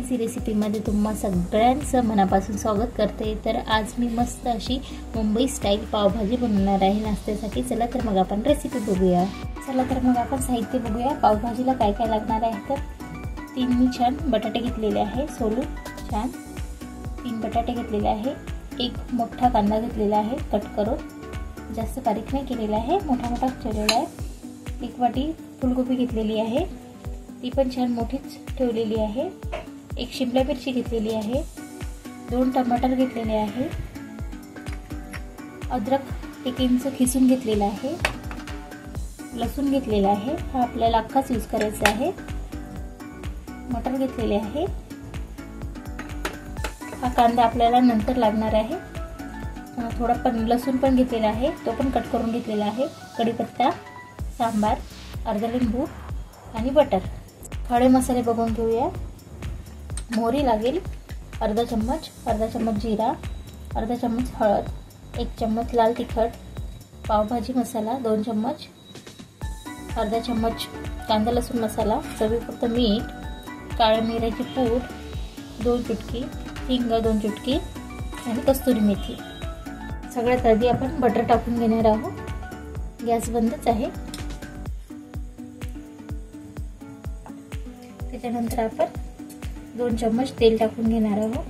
Easy रेसिपीमध्ये तुम्हा सगळ्यांचं मनापासून स्वागत करते। तर आज मी मस्त अशी मुंबई स्टाईल पावभाजी बनवणार आहे नाश्त्यासाठी। चला तर मग आपण रेसिपी बघूया। चला तर मग आपण साहित्य बघूया। पावभाजीला काय काय लागणार आहे तर 3 मी छान बटाटे घेतलेले आहे, सोलून छान 3 बटाटे घेतलेले आहे। एक मोठा कांदा घेतलेला आहे, कट करून जास्त बारीक नाही केलेला आहे, मोठा मोठा चिरलेला आहे। 1 वाटी फुलगोबी घेतलेली आहे, ती पण छान मोठीच ठेवलेली आहे। 1 शिमला मिरची घेतलेली आहे, 2 टमाटर घेतलेले आहे, अद्रक 1 इंच खिसून घेतलेला आहे, लसूण घेतलेला आहे, हा आपल्याला अख्खाच यूज करायचा आहे। मटर घेतलेले आहे, हा कांदा आपल्याला नंतर लागणार आहे। थोडा पण लसूण पण घेतलेला आहे, तो पण कट करून घेतलेला आहे। कढीपत्ता, सांबार, अर्धा लिंबू आणि बटर। खडे मसाले बघून घेऊया। मोहरी लागेल अर्धा चम्मच जिरा, अर्धा चम्मच हळद, 1 चम्मच लाल तिखट, पावभाजी मसाला 2 चम्मच, अर्धा चम्मच कांदा लसूण मसाला, चवीपुरतं मीठ, काळ्या मिऱ्याची पूड 2 चुटकी, हिंग 2 चुटकी आणि कस्तुरी मेथी। सगळ्यात आधी आपण बटर टाकून घेणार आहोत। गॅस बंदच आहे। त्यानंतर आपण 2 चम्मच तेल टाकून घेणार आहोत।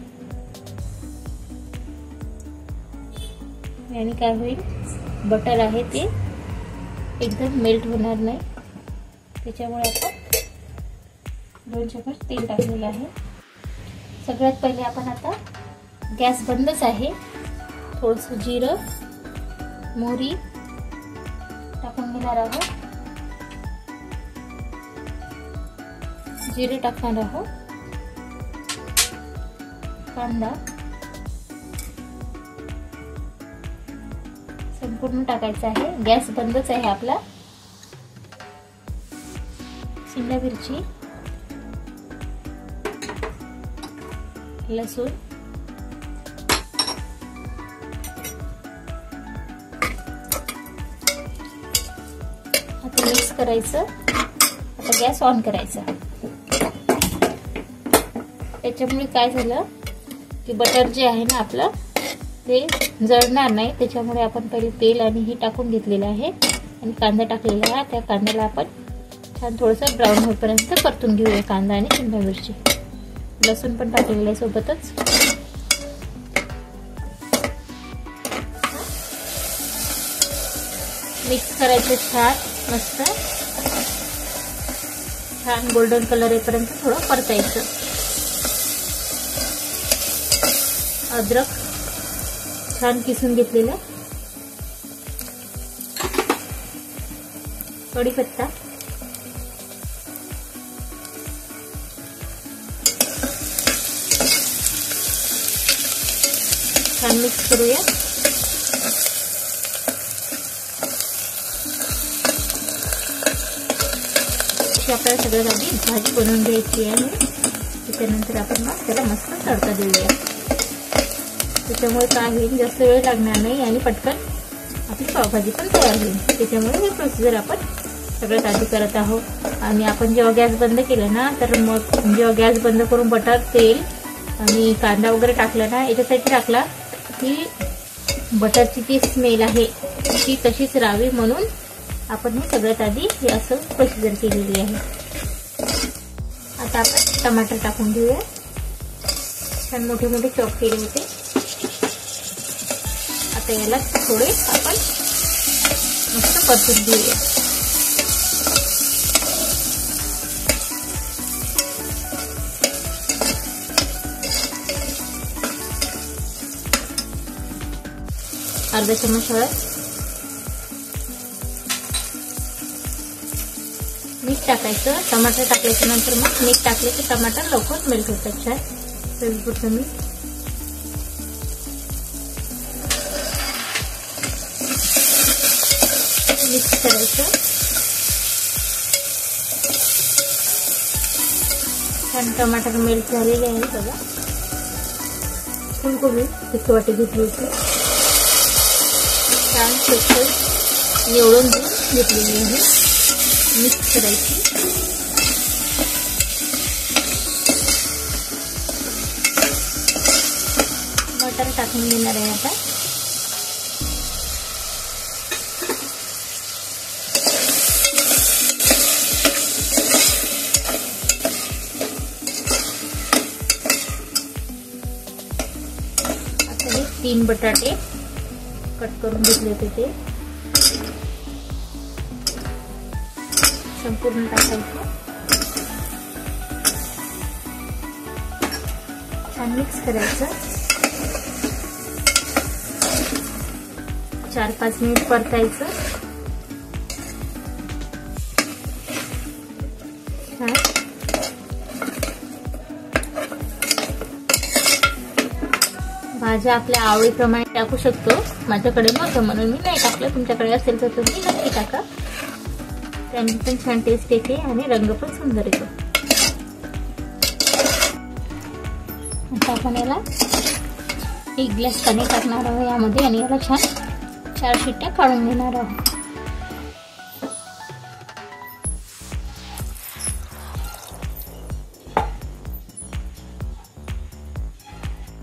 याने काय होईल, बटर आहे ते एकदम मेल्ट होणार नाही, त्याच्यामुळे आपण 2 चम्मच तेल टाकलेलं आहे। सगळ्यात पहिले आपण आता गॅस बंदच आहे, थोडंसं जिरं मोहरी टाकून घेणार आहोत। जिरे टाकणार आहोत, कांदा संपूर्ण टाकायचा आहे। गॅस बंदच आहे आपला। शिमला मिरची, लसूण, आता मिक्स करायचं। आता गॅस ऑन करायचा। त्याच्यामुळे काय झालं की बटर जे आहे ना आपलं ते जळणार नाही, त्याच्यामुळे आपण पहिले तेल आणि हे टाकून घेतलेलं आहे आणि कांदा टाकलेला आहे। त्या कांद्याला आपण छान थोडंसं ब्राऊन होईपर्यंत परतून घेऊया, कांदा आणि शिमला मिरची। लसूण पण टाकलेलं आहे सोबतच। मिक्स करायचं छान मस्त, छान गोल्डन कलर येईपर्यंत थोडं परतायचं। अद्रक छान किसून घेतलेला, कढीपत्ता, छान मिक्स करूया। आपल्याला सगळ्यात आधी भाजी बनवून घ्यायची आहे, त्याच्यानंतर आपण मग त्याला मस्त तडका देऊया। त्याच्यामुळे काय होईल, जास्त वेळ लागणार नाही आणि पटकन आपली पावभाजी पण तयार होईल। त्याच्यामुळे हे प्रोसिजर आपण सगळ्यात आधी करत आहोत। आणि आपण जेव्हा गॅस बंद केला ना, तर मग जेव्हा गॅस बंद करून बटर, तेल आणि कांदा वगैरे टाकला ना, याच्यासाठी टाकला की बटरची ती स्मेल आहे ती तशीच राहावी, म्हणून आपण हे सगळ्यात आधी हे असं प्रोसिजर केलेली आहे। आता आपण टमाटर टाकून घेऊया, छान मोठे मोठे चॉप केले होते। आता याला थोडे आपण मस्त परतून घेऊया। अर्धा चम्मच हळद, मीठ टाकायचं। टमाटर टाकायचं नंतर मग मीठ टाकले की टमाटर लवकर मेल्ट होतात छान। चवीपुरतं मीठ, मिक्स करायचं। छान टमाटर मेल्ट झालेले आहे बघा। फुलकोबी 1 वाटी घेतली होती, छान स्वच्छ निवडून घेतलेली आहे। मिक्स करायची। टाकून घेणार आहे आता. आता हे 3 बटाटे कट करून घेतले होते ते संपूर्ण टाकायचं. छान मिक्स करायचं. 4-5 मिनिट परतायचं. छान भाज्या आपल्या आवडीप्रमाणे टाकू शकतो. माझ्याकडे नव्हतं म्हणून मी नाही टाकलं. तुमच्याकडे असेल तर तुम्ही नक्की टाका. त्यांनी पण छान टेस्ट येते आणि रंग पण सुंदर येतो. आता आपण याला 1 ग्लास पाणी टाकणार आहोत यामध्ये आणि याला छान 4 शिट्ट्या काढून घेणार आहोत.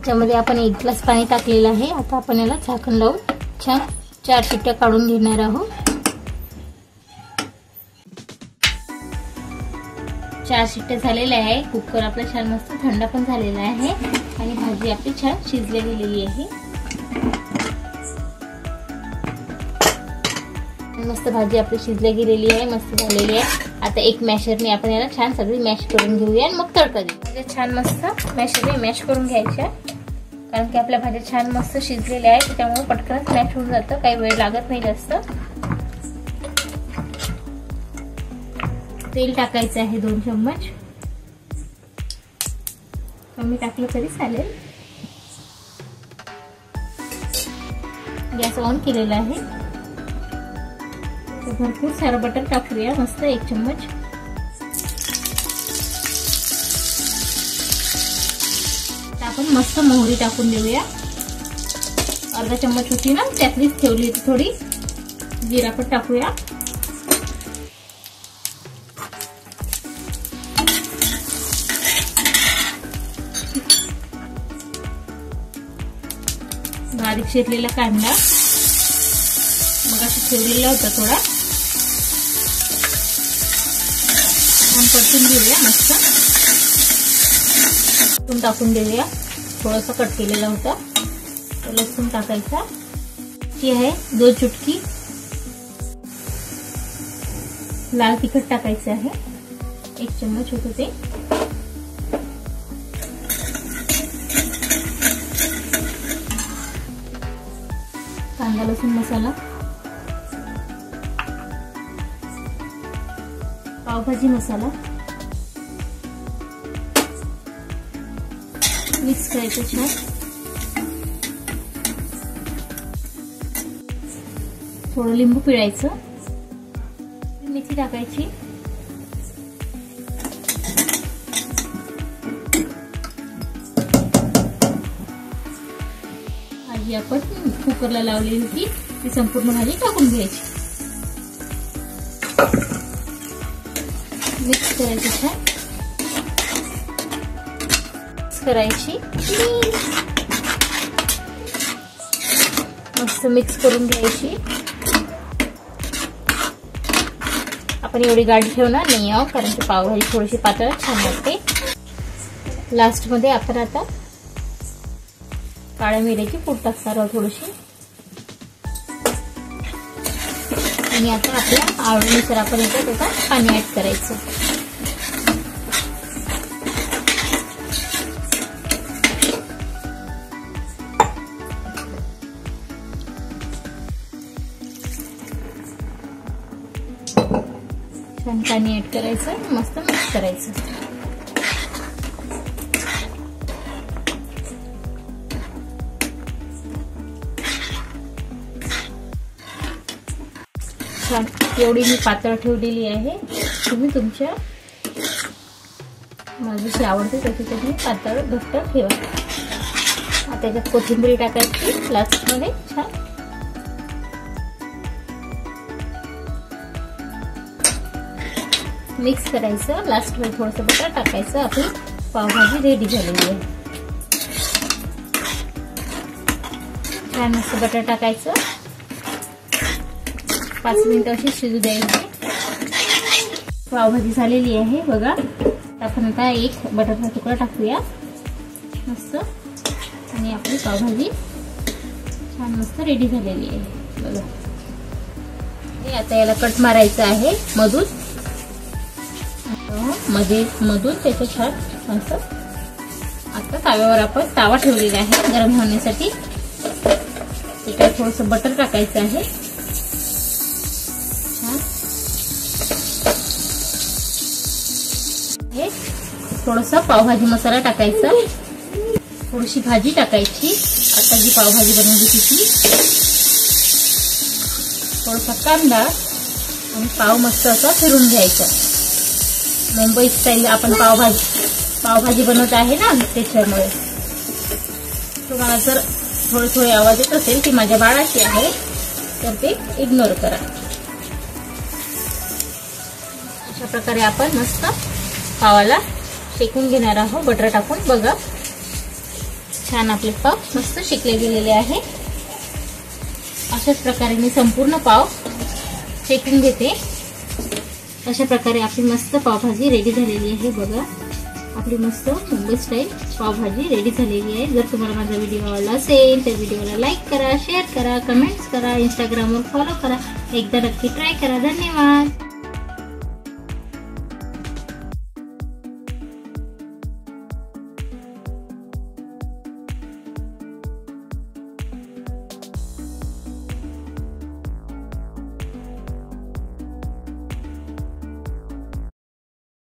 त्यामध्ये आपण 1 ग्लास पाणी टाकलेलं आहे. आता आपण याला झाकण लावून छान 4 शिट्ट्या काढून घेणार आहोत. 4 शिट्ट्या झालेल्या आहे. कुकर आपला छान मस्त थंड पण झालेला आहे आणि भाजी आपली छान शिजली गेलेली आहे. मस्त भाजी आपली शिजली गेलेली आहे, मस्त झालेली आहे. आता एक मॅशरने आपण याला छान सगळी मॅश करून घेऊया आणि मग तडका देऊ. छान मस्त मॅशरने मॅश करून घ्यायच्या, कारण की आपल्या भाज्या छान मस्त शिजलेल्या आहेत, त्यामुळे पटकनच मॅश होऊन जातं, काही वेळ लागत नाही जास्त. तेल टाकायचं आहे 2 चम्मच. कमी टाकलं तरी चालेल. गॅस ऑन केलेला आहे. भरपूर सारं बटर टाकूया, मस्त 1 चम्मच. आपण मस्त मोहरी टाकून देऊया. अर्धा चम्मच होती ना, त्यातलीच ठेवली होती थोडी. जिरा पण टाकूया. बारीक चिरलेला कांदा मग असं ठेवलेला होता थोडा, आपण परतून घेऊया मस्त. लसूण टाकून देऊया, थोडासा कट केलेला होता. लसूण टाकायचा. ती आहे 2 चुटकी. लाल तिखट टाकायचं आहे, 1 चम्मच होतं ते. कांदा लसूण मसाला, पावभाजी मसाला मिक्स करायचं छान. थोडं लिंबू पिळायचं. मेथी टाकायची. भाजी आपण कुकरला लावलेली होती ती संपूर्ण भाजी टाकून घ्यायची. मिक्स करायची छान. करायची मस्त मिक्स करून घ्यायची. आपण एवढी गाठी ठेवणार नाही आहोत, कारण की पावभाजी थोडीशी पातळ छान लागते. लास्ट मध्ये आपण आता काळ्या मिऱ्याची पूड टाकणार आहोत थोडीशी. आणि आता आपल्या आवडीनुसार आपण याच्यात आता पाणी ऍड करायचं. छान पाणी ऍड करायचं, मस्त मिक्स करायचं. छान एवढी मी पातळ ठेवलेली आहे. तुम्ही तुमच्या मला जशी आवडते तशी तुम्ही पातळ घट्ट ठेवा. आता त्याच्यात कोथिंबीर टाकायची लास्ट मध्ये. छान मिक्स करायचं. लास्ट मध्ये थोडंसं बटर टाकायचं. आपली पावभाजी रेडी झालेली आहे. छान मस्त बटर टाकायचं, 5 मिनिटं अशी शिजू द्यायची. पावभाजी झालेली आहे बघा. आपण आता एक बटरचा तुकडा टाकूया मस्त, आणि आपली पावभाजी छान मस्त रेडी झालेली आहे बघा. आता याला कट मारायचं आहे मधून, मधून त्याचं छान असं. आता ताव्यावर आपण तावा ठेवलेला आहे गरम होण्यासाठी. त्याच्यात थोडंसं बटर टाकायचं आहे छान. हे थोडंसं पावभाजी मसाला टाकायचा, थोडीशी भाजी टाकायची आता जी पावभाजी बनवली तिची, थोडासा कांदा, आणि पाव मस्त असा फिरून घ्यायचा. मुंबई स्टाईल आपण पावभाजी बनवत आहे ना, त्याच्यामुळे तुम्हाला जर थोडे आवाज येत असेल ती माझ्या बाळाची आहे, तर ते इग्नोर करा. अशा प्रकारे आपण मस्त पावाला शेकून घेणार आहोत बटर टाकून बघा. छान आपले पाव मस्त शेकले गेलेले आहे. अशाच प्रकारे मी संपूर्ण पाव शेकून घेते. अशा प्रकारे आपली मस्त पावभाजी रेडी झालेली आहे बघा. आपली मस्त मुंबई स्टाईल पावभाजी रेडी झालेली आहे. जर तुम्हाला माझा व्हिडिओ आवडला असेल तर व्हिडिओला लाईक करा, शेअर करा, कमेंट्स करा, इंस्टाग्रामवर फॉलो करा. एकदा नक्की ट्राय करा. धन्यवाद.